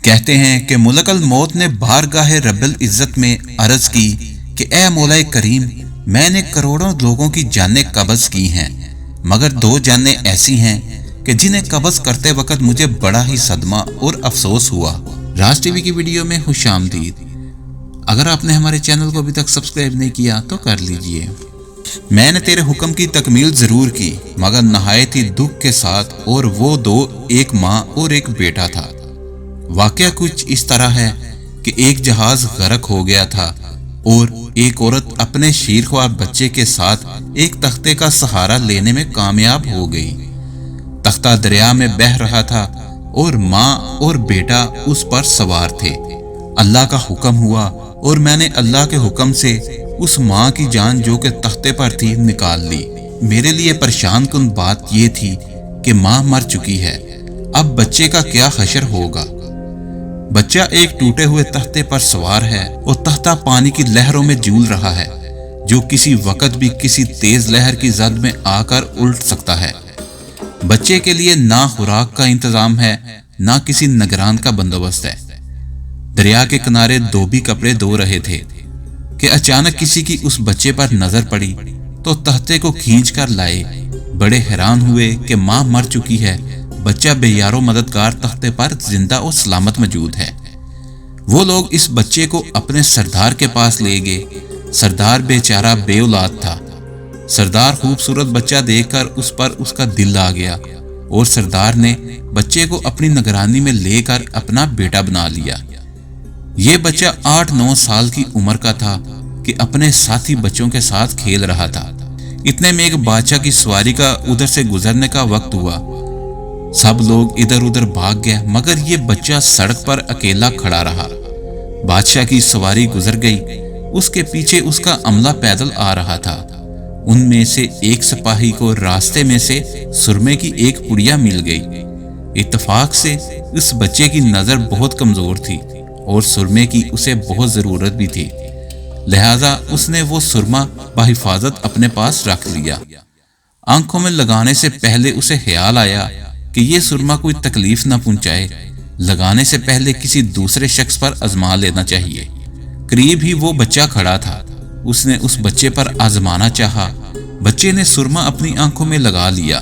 کہتے ہیں کہ ملک الموت نے بارگاہ رب العزت میں عرض کی کہ اے مولا کریم، میں نے کروڑوں لوگوں کی جانیں قبض کی ہیں، مگر 2 جانیں ایسی ہیں کہ جنہیں قبض کرتے وقت مجھے بڑا ہی صدمہ اور افسوس ہوا۔ راز ٹی وی کی ویڈیو میں خوش آمدید۔ اگر آپ نے ہمارے چینل کو ابھی تک سبسکرائب نہیں کیا تو کر لیجئے۔ میں نے تیرے حکم کی تکمیل ضرور کی، مگر نہایت ہی دکھ کے ساتھ، اور وہ 2، ایک ماں اور ایک بیٹا تھا۔ واقعہ کچھ اس طرح ہے کہ ایک جہاز غرق ہو گیا تھا اور ایک عورت اپنے شیرخوار بچے کے ساتھ ایک تختے کا سہارا لینے میں کامیاب ہو گئی۔ تختہ دریا میں بہہ رہا تھا اور ماں اور بیٹا اس پر سوار تھے۔ اللہ کا حکم ہوا اور میں نے اللہ کے حکم سے اس ماں کی جان جو کہ تختے پر تھی نکال لی۔ میرے لیے پریشان کن بات یہ تھی کہ ماں مر چکی ہے، اب بچے کا کیا حشر ہوگا؟ بچہ ایک ٹوٹے ہوئے تختے پر سوار ہے اور تختہ پانی کی لہروں میں جھول رہا ہے، جو کسی وقت بھی کسی تیز لہر کی زد میں آ کر الٹ سکتا ہے۔ بچے کے لیے نہ خوراک کا انتظام ہے، نہ کسی نگران کا بندوبست ہے۔ دریا کے کنارے دھوبی کپڑے دھو رہے تھے کہ اچانک کسی کی اس بچے پر نظر پڑی تو تختے کو کھینچ کر لائے۔ بڑے حیران ہوئے کہ ماں مر چکی ہے، بچہ بے یار و مددگار تختے پر زندہ اور سلامت موجود ہے۔ وہ لوگ اس بچے کو اپنے سردار کے پاس لے گئے۔ سردار بیچارہ بے اولاد تھا۔ سردار خوبصورت بچہ دیکھ کر اس پر اس کا دل آ گیا اور سردار نے بچے کو اپنی نگرانی میں لے کر اپنا بیٹا بنا لیا۔ یہ بچہ 8-9 سال کی عمر کا تھا کہ اپنے ساتھی بچوں کے ساتھ کھیل رہا تھا۔ اتنے میں ایک بادشاہ کی سواری کا ادھر سے گزرنے کا وقت ہوا۔ سب لوگ ادھر ادھر بھاگ گئے، مگر یہ بچہ سڑک پر اکیلا کھڑا رہا۔ بادشاہ کی سواری گزر گئی، اس کے پیچھے اس کا عملہ پیدل آ رہا تھا۔ ان میں سے ایک سپاہی کو راستے میں سے سرمے کی ایک پڑیا مل گئی۔ اتفاق سے اس بچے کی نظر بہت کمزور تھی اور سرمے کی اسے بہت ضرورت بھی تھی، لہذا اس نے وہ سرما بحفاظت اپنے پاس رکھ لیا۔ آنکھوں میں لگانے سے پہلے اسے خیال آیا کہ یہ سرما کوئی تکلیف نہ پہنچائے، لگانے سے پہلے کسی دوسرے شخص پر آزما لینا چاہیے۔ قریب ہی وہ بچہ کھڑا تھا، اس نے اس بچے پر آزمانا چاہا۔ بچے نے سرما اپنی آنکھوں میں لگا لیا،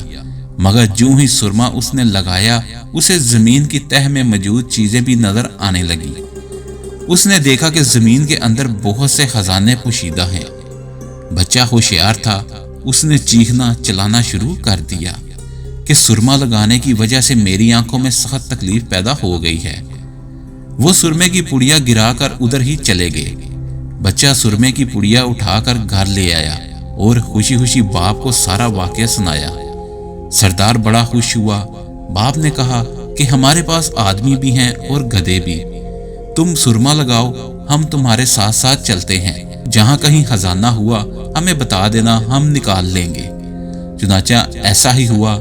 مگر جو ہی سرما اس نے لگایا، اسے زمین کی تہہ میں موجود چیزیں بھی نظر آنے لگی۔ اس نے دیکھا کہ زمین کے اندر بہت سے خزانے پوشیدہ ہیں۔ بچہ ہوشیار تھا، اس نے چیخنا چلانا شروع کر دیا کہ سرما لگانے کی وجہ سے میری آنکھوں میں سخت تکلیف پیدا ہو گئی ہے۔ وہ سرمے کی پڑیا گرا کر ادھر ہی چلے گئے۔ بچہ سرمے کی پڑیا اٹھا کر گھر لے آیا اور خوشی خوشی باپ کو سارا واقعہ سنایا۔ سردار بڑا خوش ہوا۔ باپ نے کہا کہ ہمارے پاس آدمی بھی ہیں اور گدھے بھی، تم سرما لگاؤ، ہم تمہارے ساتھ ساتھ چلتے ہیں، جہاں کہیں خزانہ ہوا ہمیں بتا دینا، ہم نکال لیں گے۔ چنانچہ ایسا ہی ہوا۔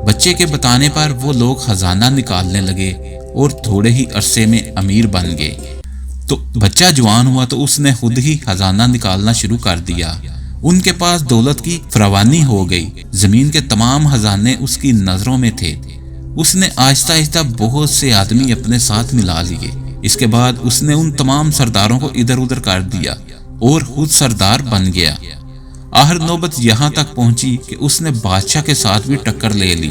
بچے کے بتانے پر وہ لوگ خزانہ نکالنے لگے اور تھوڑے ہی عرصے میں امیر بن گئے۔ تو بچہ جوان ہوا تو اس نے خود ہی خزانہ نکالنا شروع کر دیا۔ ان کے پاس دولت کی فراوانی ہو گئی، زمین کے تمام خزانے اس کی نظروں میں تھے۔ اس نے آہستہ آہستہ بہت سے آدمی اپنے ساتھ ملا لیے۔ اس کے بعد اس نے ان تمام سرداروں کو ادھر ادھر کر دیا اور خود سردار بن گیا۔ آخر نوبت یہاں تک پہنچی کہ اس نے بادشاہ کے ساتھ بھی ٹکر لے لی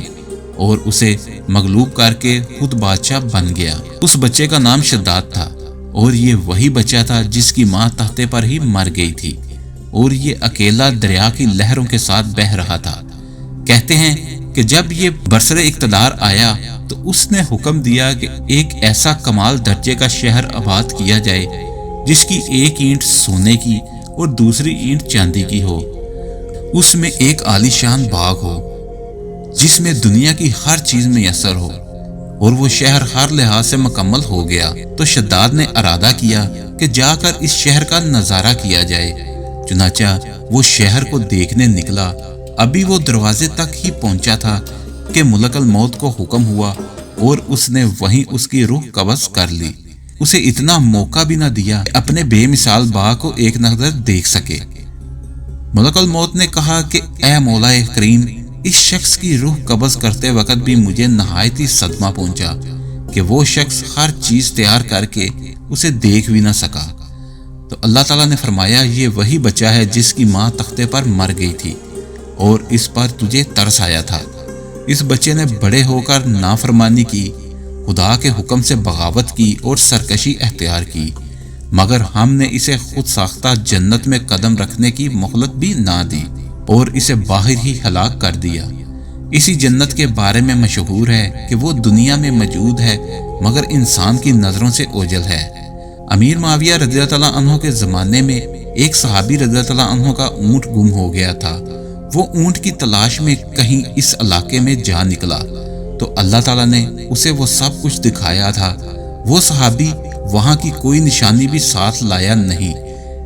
اور اسے مغلوب کر کے خود بادشاہ بن گیا۔ اس بچے کا نام شداد تھا اور یہ وہی بچہ تھا جس کی ماں تختے پر ہی مر گئی تھی اور یہ اکیلا دریا کی لہروں کے ساتھ بہہ رہا تھا۔ کہتے ہیں کہ جب یہ برسر اقتدار آیا تو اس نے حکم دیا کہ ایک ایسا کمال درجے کا شہر آباد کیا جائے جس کی ایک اینٹ سونے کی اور دوسری اینٹ چاندی کی ہو۔ اس میں ایک عالی شان باغ ہو جس میں دنیا کی ہر چیز میسر ہو، اور وہ شہر ہر لحاظ سے مکمل ہو گیا تو شداد نے ارادہ کیا کہ جا کر اس شہر کا نظارہ کیا جائے۔ چنانچہ وہ شہر کو دیکھنے نکلا۔ ابھی وہ دروازے تک ہی پہنچا تھا کہ ملک الموت کو حکم ہوا اور اس نے وہیں اس کی روح قبض کر لی۔ اسے اتنا موقع بھی نہ دیا کہ اپنے بے مثال باغ کو ایک نظر دیکھ سکے۔ ملک الموت نے کہا کہ اے مولا کریم، اس شخص کی روح قبض کرتے وقت بھی مجھے نہایت ہی صدمہ پہنچا۔ کہ وہ شخص ہر چیز تیار کر کے اسے دیکھ بھی نہ سکا۔ تو اللہ تعالیٰ نے فرمایا یہ وہی بچہ ہے جس کی ماں تختے پر مر گئی تھی اور اس پر تجھے ترس آیا تھا۔ اس بچے نے بڑے ہو کر نافرمانی کی، خدا کے حکم سے بغاوت کی اور سرکشی اختیار کی، مگر ہم نے اسے خود ساختہ جنت میں قدم رکھنے کی مہلت بھی نہ دی اور اسے باہر ہی ہلاک کر دیا۔ اسی جنت کے بارے میں مشہور ہے کہ وہ دنیا میں موجود ہے مگر انسان کی نظروں سے اوجھل ہے۔ امیر معاویہ رضی اللہ عنہ کے زمانے میں ایک صحابی رضی اللہ عنہ کا اونٹ گم ہو گیا تھا۔ وہ اونٹ کی تلاش میں کہیں اس علاقے میں جا نکلا تو اللہ تعالیٰ نے اسے وہ سب کچھ دکھایا تھا۔ وہ صحابی وہاں کی کوئی نشانی بھی ساتھ لایا نہیں۔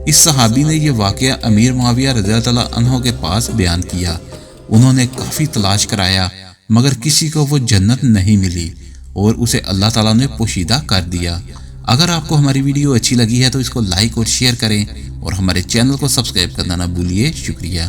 اس صحابی نے یہ واقعہ امیر معاویہ رضی اللہ عنہ کے پاس بیان کیا۔ انہوں نے کافی تلاش کرایا مگر کسی کو وہ جنت نہیں ملی اور اسے اللہ تعالیٰ نے پوشیدہ کر دیا۔ اگر آپ کو ہماری ویڈیو اچھی لگی ہے تو اس کو لائک اور شیئر کریں اور ہمارے چینل کو سبسکرائب کرنا نہ بھولیے۔ شکریہ۔